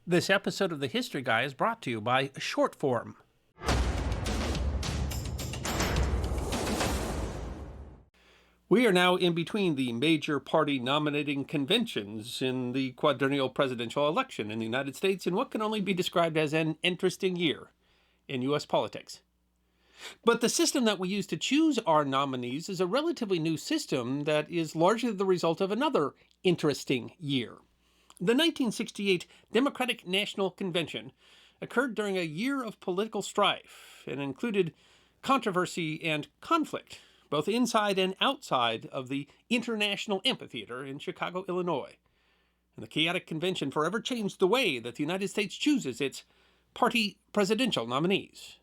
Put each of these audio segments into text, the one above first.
This episode of The History Guy is brought to you by Shortform. We are now in between the major party nominating conventions in the quadrennial presidential election in the United States in what can only be described as an interesting year in U.S. politics. But the system that we use to choose our nominees is a relatively new system that is largely the result of another interesting year. The 1968 Democratic National Convention occurred during a year of political strife and included controversy and conflict, both inside and outside of the International Amphitheater in Chicago, Illinois. And the chaotic convention forever changed the way that the United States chooses its party presidential nominees.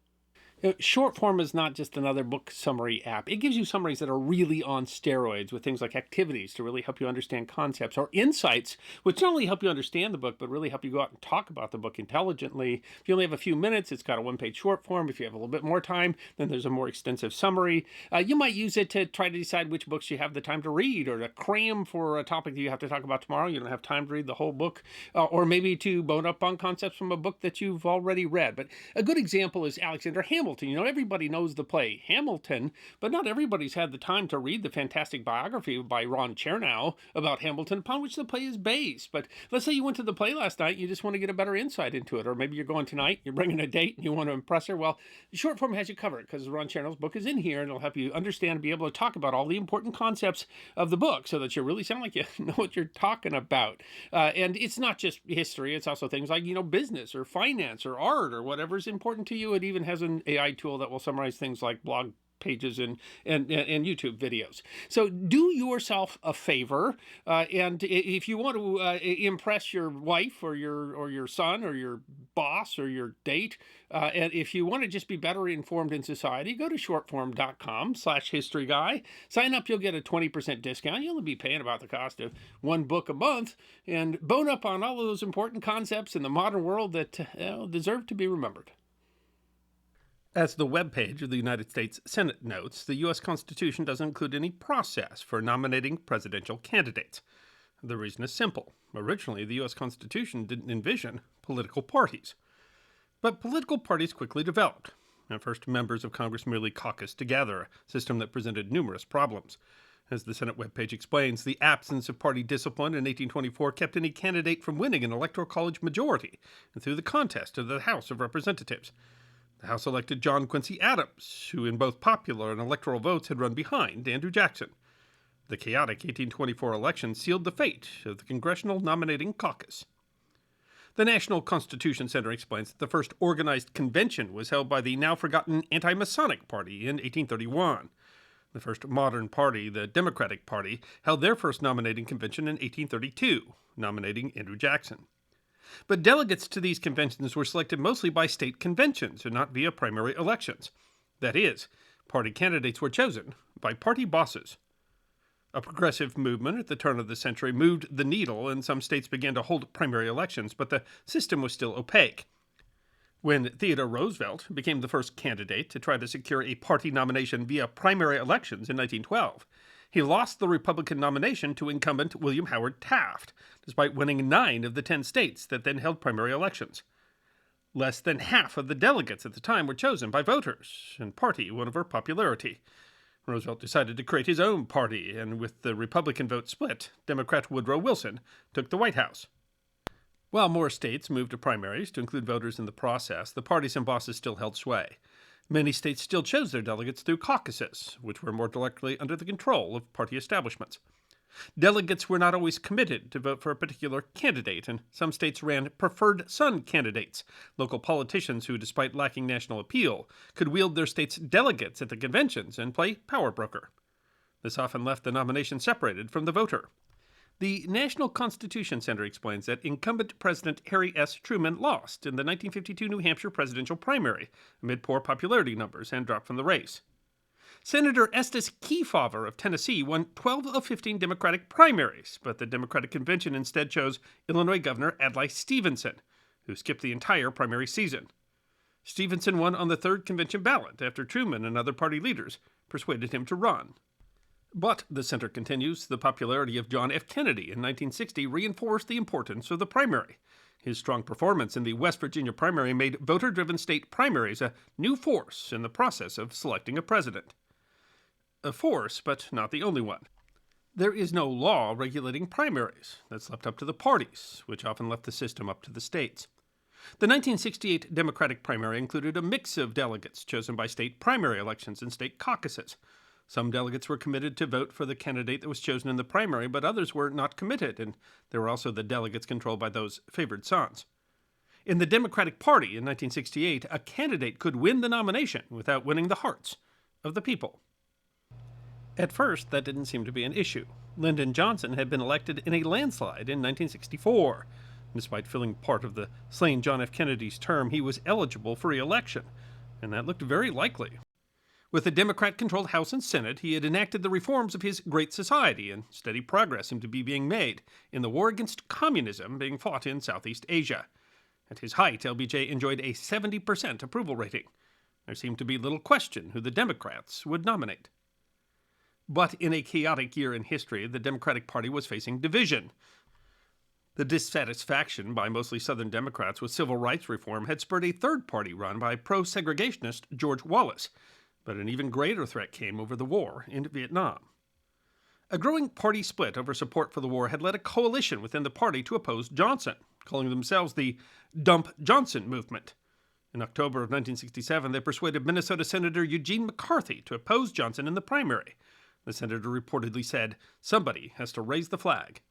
Shortform is not just another book summary app. It gives you summaries that are really on steroids with things like activities to really help you understand concepts, or insights, which not only help you understand the book, but really help you go out and talk about the book intelligently. If you only have a few minutes, it's got a one-page short form. If you have a little bit more time, then there's a more extensive summary. You might use it to try to decide which books you have the time to read, or to cram for a topic that you have to talk about tomorrow. You don't have time to read the whole book, or maybe to bone up on concepts from a book that you've already read. But a good example is Alexander Hamilton. You know, everybody knows the play Hamilton, but not everybody's had the time to read the fantastic biography by Ron Chernow about Hamilton, upon which the play is based. But let's say you went to the play last night and you just want to get a better insight into it, or maybe you're going tonight, you're bringing a date and you want to impress her. Well, Shortform has you covered because Ron Chernow's book is in here, and it'll help you understand and be able to talk about all the important concepts of the book so that you really sound like you know what you're talking about. And it's not just history, it's also things like, business or finance or art or whatever's important to you. It even has an AI tool that will summarize things like blog pages and YouTube videos. So do yourself a favor, and if you want to impress your wife or your son or your boss or your date, and if you want to just be better informed in society, go to shortform.com/historyguy. Sign up, you'll get a 20% discount. You'll only be paying about the cost of one book a month, and bone up on all of those important concepts in the modern world that deserve to be remembered. As the webpage of the United States Senate notes, the U.S. Constitution doesn't include any process for nominating presidential candidates. The reason is simple. Originally, the U.S. Constitution didn't envision political parties. But political parties quickly developed. At first, members of Congress merely caucused together, a system that presented numerous problems. As the Senate webpage explains, the absence of party discipline in 1824 kept any candidate from winning an electoral college majority and through the contest of the House of Representatives. The House elected John Quincy Adams, who in both popular and electoral votes had run behind Andrew Jackson. The chaotic 1824 election sealed the fate of the Congressional Nominating Caucus. The National Constitution Center explains that the first organized convention was held by the now-forgotten Anti-Masonic Party in 1831. The first modern party, the Democratic Party, held their first nominating convention in 1832, nominating Andrew Jackson. But delegates to these conventions were selected mostly by state conventions and not via primary elections. That is, party candidates were chosen by party bosses. A progressive movement at the turn of the century moved the needle, and some states began to hold primary elections, but the system was still opaque. When Theodore Roosevelt became the first candidate to try to secure a party nomination via primary elections in 1912, he lost the Republican nomination to incumbent William Howard Taft, despite winning 9 of the 10 states that then held primary elections. Less than half of the delegates at the time were chosen by voters, and party won over popularity. Roosevelt decided to create his own party, and with the Republican vote split, Democrat Woodrow Wilson took the White House. While more states moved to primaries to include voters in the process, the parties and bosses still held sway. Many states still chose their delegates through caucuses, which were more directly under the control of party establishments. Delegates were not always committed to vote for a particular candidate, and some states ran preferred son candidates, local politicians who, despite lacking national appeal, could wield their state's delegates at the conventions and play power broker. This often left the nomination separated from the voter. The National Constitution Center explains that incumbent President Harry S. Truman lost in the 1952 New Hampshire presidential primary amid poor popularity numbers and dropped from the race. Senator Estes Kefauver of Tennessee won 12 of 15 Democratic primaries, but the Democratic Convention instead chose Illinois Governor Adlai Stevenson, who skipped the entire primary season. Stevenson won on the third convention ballot after Truman and other party leaders persuaded him to run. But, the center continues, the popularity of John F. Kennedy in 1960 reinforced the importance of the primary. His strong performance in the West Virginia primary made voter-driven state primaries a new force in the process of selecting a president. A force, but not the only one. There is no law regulating primaries. That's left up to the parties, which often left the system up to the states. The 1968 Democratic primary included a mix of delegates chosen by state primary elections and state caucuses. Some delegates were committed to vote for the candidate that was chosen in the primary, but others were not committed, and there were also the delegates controlled by those favored sons. In the Democratic Party in 1968, a candidate could win the nomination without winning the hearts of the people. At first, that didn't seem to be an issue. Lyndon Johnson had been elected in a landslide in 1964. Despite filling part of the slain John F. Kennedy's term, he was eligible for re-election, and that looked very likely. With a Democrat-controlled House and Senate, he had enacted the reforms of his Great Society, and steady progress seemed to be being made in the war against communism being fought in Southeast Asia. At his height, LBJ enjoyed a 70% approval rating. There seemed to be little question who the Democrats would nominate. But in a chaotic year in history, the Democratic Party was facing division. The dissatisfaction by mostly Southern Democrats with civil rights reform had spurred a third party run by pro-segregationist George Wallace, but an even greater threat came over the war in Vietnam. A growing party split over support for the war had led a coalition within the party to oppose Johnson, calling themselves the Dump Johnson movement. In October of 1967, they persuaded Minnesota Senator Eugene McCarthy to oppose Johnson in the primary. The senator reportedly said, "Somebody has to raise the flag."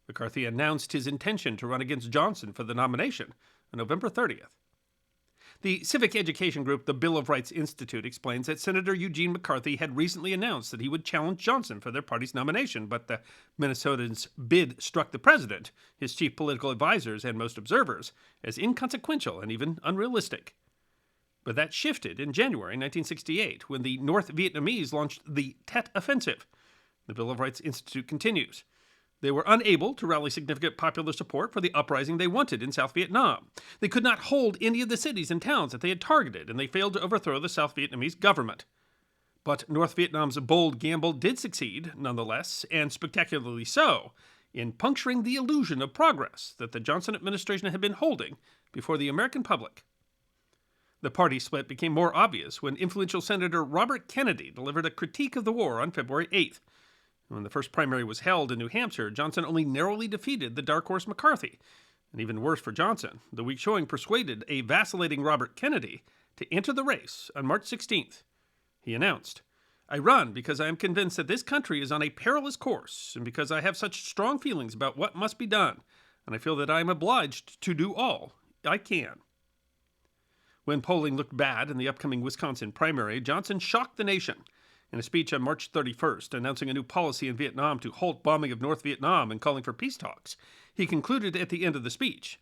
McCarthy announced his intention to run against Johnson for the nomination on November 30th. The civic education group the Bill of Rights Institute explains that Senator Eugene McCarthy had recently announced that he would challenge Johnson for their party's nomination, but the Minnesotans' bid struck the president, his chief political advisors, and most observers as inconsequential and even unrealistic. But that shifted in January 1968 when the North Vietnamese launched the Tet Offensive. The Bill of Rights Institute continues. They were unable to rally significant popular support for the uprising they wanted in South Vietnam. They could not hold any of the cities and towns that they had targeted, and they failed to overthrow the South Vietnamese government. But North Vietnam's bold gamble did succeed, nonetheless, and spectacularly so, in puncturing the illusion of progress that the Johnson administration had been holding before the American public. The party split became more obvious when influential Senator Robert Kennedy delivered a critique of the war on February 8th. When the first primary was held in New Hampshire, Johnson only narrowly defeated the dark horse McCarthy. And even worse for Johnson, the weak showing persuaded a vacillating Robert Kennedy to enter the race on March 16th. He announced, "I run because I am convinced that this country is on a perilous course, and because I have such strong feelings about what must be done, and I feel that I am obliged to do all I can." When polling looked bad in the upcoming Wisconsin primary, Johnson shocked the nation. In a speech on March 31st, announcing a new policy in Vietnam to halt bombing of North Vietnam and calling for peace talks, he concluded at the end of the speech,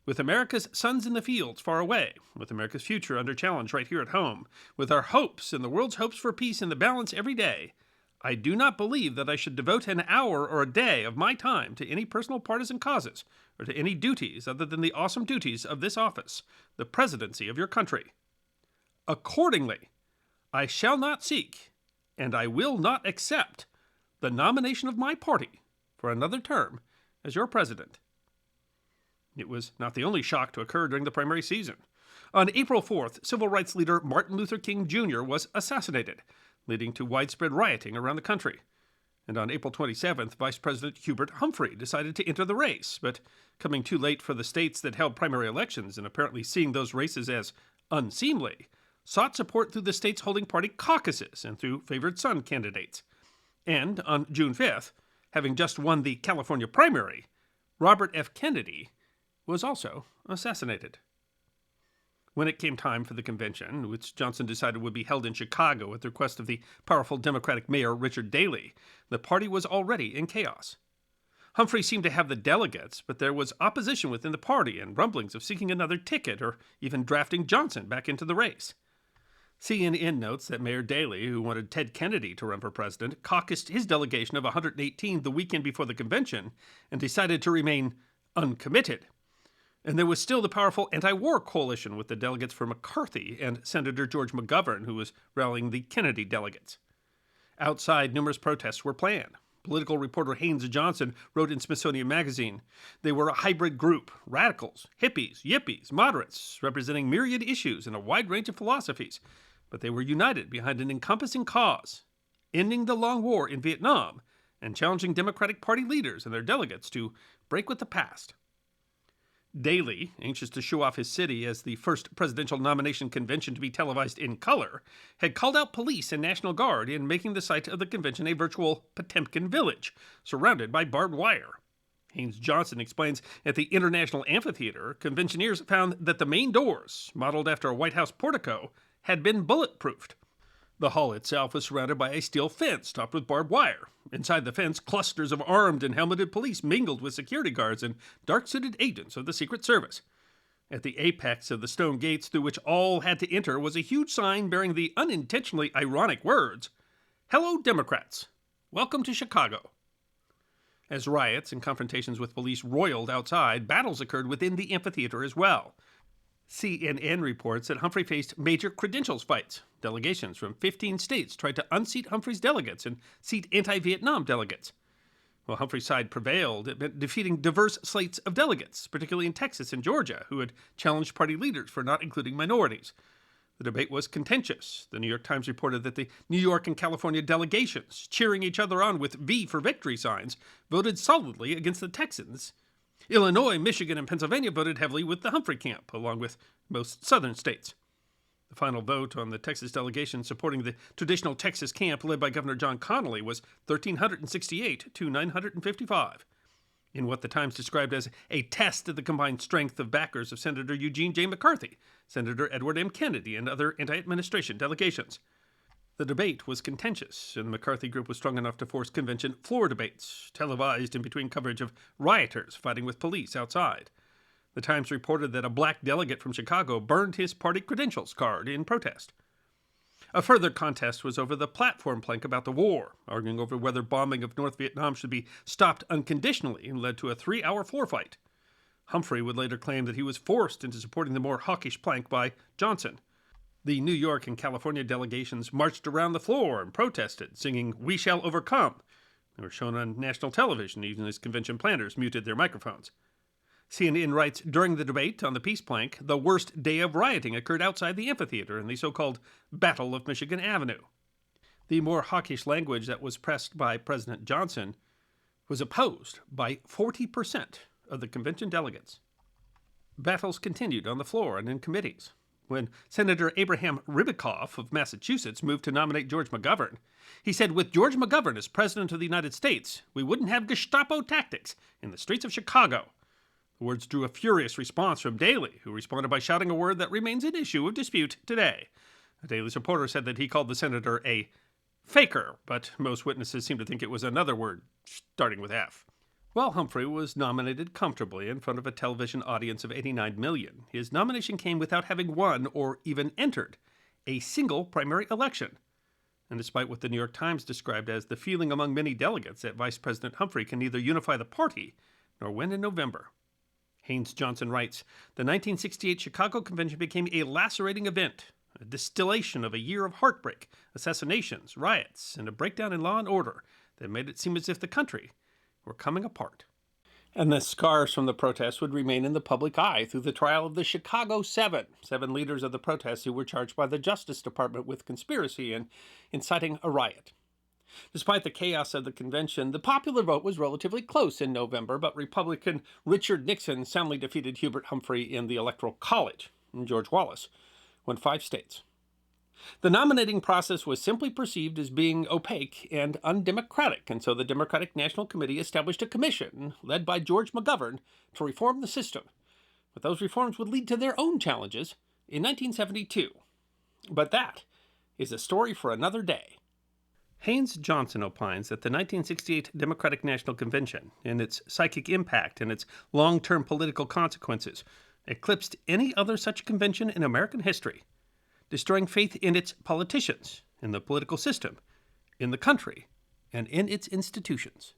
"With America's sons in the fields far away, with America's future under challenge right here at home, with our hopes and the world's hopes for peace in the balance every day, I do not believe that I should devote an hour or a day of my time to any personal partisan causes or to any duties other than the awesome duties of this office, the presidency of your country. Accordingly, I shall not seek, and I will not accept, the nomination of my party for another term as your president." It was not the only shock to occur during the primary season. On April 4th, civil rights leader Martin Luther King Jr. was assassinated, leading to widespread rioting around the country. And on April 27th, Vice President Hubert Humphrey decided to enter the race, but coming too late for the states that held primary elections and apparently seeing those races as unseemly, sought support through the states holding party caucuses and through favored son candidates. And on June 5th, having just won the California primary, Robert F. Kennedy was also assassinated. When it came time for the convention, which Johnson decided would be held in Chicago at the request of the powerful Democratic mayor Richard Daley, the party was already in chaos. Humphrey seemed to have the delegates, but there was opposition within the party and rumblings of seeking another ticket or even drafting Johnson back into the race. CNN notes that Mayor Daley, who wanted Ted Kennedy to run for president, caucused his delegation of 118 the weekend before the convention and decided to remain uncommitted. And there was still the powerful anti-war coalition with the delegates for McCarthy and Senator George McGovern, who was rallying the Kennedy delegates. Outside, numerous protests were planned. political reporter Haynes Johnson wrote in Smithsonian Magazine. They were a hybrid group, radicals, hippies, yippies, moderates, representing myriad issues and a wide range of philosophies. But they were united behind an encompassing cause, ending the long war in Vietnam and challenging Democratic Party leaders and their delegates to break with the past. Daley, anxious to show off his city as the first presidential nomination convention to be televised in color, had called out police and National Guard in making the site of the convention a virtual Potemkin village, surrounded by barbed wire. Haynes Johnson explains at the International Amphitheater, conventioneers found that the main doors, modeled after a White House portico, had been bulletproofed. The hall itself was surrounded by a steel fence topped with barbed wire. Inside the fence, clusters of armed and helmeted police mingled with security guards and dark-suited agents of the Secret Service. At the apex of the stone gates through which all had to enter was a huge sign bearing the unintentionally ironic words, "Hello, Democrats. Welcome to Chicago." As riots and confrontations with police roiled outside, battles occurred within the amphitheater as well. CNN reports that Humphrey faced major credentials fights. Delegations from 15 states tried to unseat Humphrey's delegates and seat anti-Vietnam delegates. While Humphrey's side prevailed, it meant defeating diverse slates of delegates, particularly in Texas and Georgia, who had challenged party leaders for not including minorities. The debate was contentious. The New York Times reported that the New York and California delegations, cheering each other on with V for victory signs, voted solidly against the Texans. Illinois, Michigan, and Pennsylvania voted heavily with the Humphrey camp, along with most southern states. The final vote on the Texas delegation supporting the traditional Texas camp led by Governor John Connally was 1,368 to 955. In what the Times described as a test of the combined strength of backers of Senator Eugene J. McCarthy, Senator Edward M. Kennedy, and other anti-administration delegations. The debate was contentious, and the McCarthy group was strong enough to force convention floor debates, televised in between coverage of rioters fighting with police outside. The Times reported that a black delegate from Chicago burned his party credentials card in protest. A further contest was over the platform plank about the war, arguing over whether bombing of North Vietnam should be stopped unconditionally, and led to a 3-hour floor fight. Humphrey would later claim that he was forced into supporting the more hawkish plank by Johnson. The New York and California delegations marched around the floor and protested, singing "We Shall Overcome." They were shown on national television, even as convention planners muted their microphones. CNN writes, during the debate on the peace plank, the worst day of rioting occurred outside the amphitheater in the so-called Battle of Michigan Avenue. The more hawkish language that was pressed by President Johnson was opposed by 40% of the convention delegates. Battles continued on the floor and in committees. When Senator Abraham Ribicoff of Massachusetts moved to nominate George McGovern, he said, "With George McGovern as President of the United States, we wouldn't have Gestapo tactics in the streets of Chicago." The words drew a furious response from Daley, who responded by shouting a word that remains an issue of dispute today. A Daily supporter said that he called the senator a faker, but most witnesses seem to think it was another word starting with F. While Humphrey was nominated comfortably in front of a television audience of 89 million, his nomination came without having won or even entered a single primary election. And despite what the New York Times described as the feeling among many delegates that Vice President Humphrey can neither unify the party nor win in November. Haynes Johnson writes, the 1968 Chicago Convention became a lacerating event, a distillation of a year of heartbreak, assassinations, riots, and a breakdown in law and order that made it seem as if the country were coming apart. And the scars from the protests would remain in the public eye through the trial of the Chicago Seven leaders of the protests who were charged by the Justice Department with conspiracy and inciting a riot. Despite the chaos of the convention, the popular vote was relatively close in November, but Republican Richard Nixon soundly defeated Hubert Humphrey in the Electoral College, and George Wallace won 5 states. The nominating process was simply perceived as being opaque and undemocratic, and so the Democratic National Committee established a commission led by George McGovern to reform the system. But those reforms would lead to their own challenges in 1972. But that is a story for another day. Haynes Johnson opines that the 1968 Democratic National Convention, in its psychic impact and its long-term political consequences, eclipsed any other such convention in American history, destroying faith in its politicians, in the political system, in the country, and in its institutions.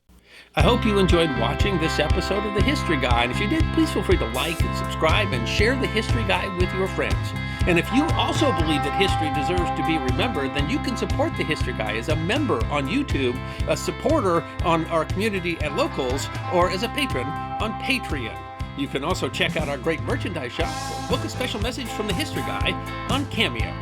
I hope you enjoyed watching this episode of The History Guy, and if you did, please feel free to like and subscribe and share The History Guy with your friends. And if you also believe that history deserves to be remembered, then you can support the History Guy as a member on YouTube, a supporter on our community at Locals, or as a patron on Patreon. You can also check out our great merchandise shop or book a special message from the History Guy on Cameo.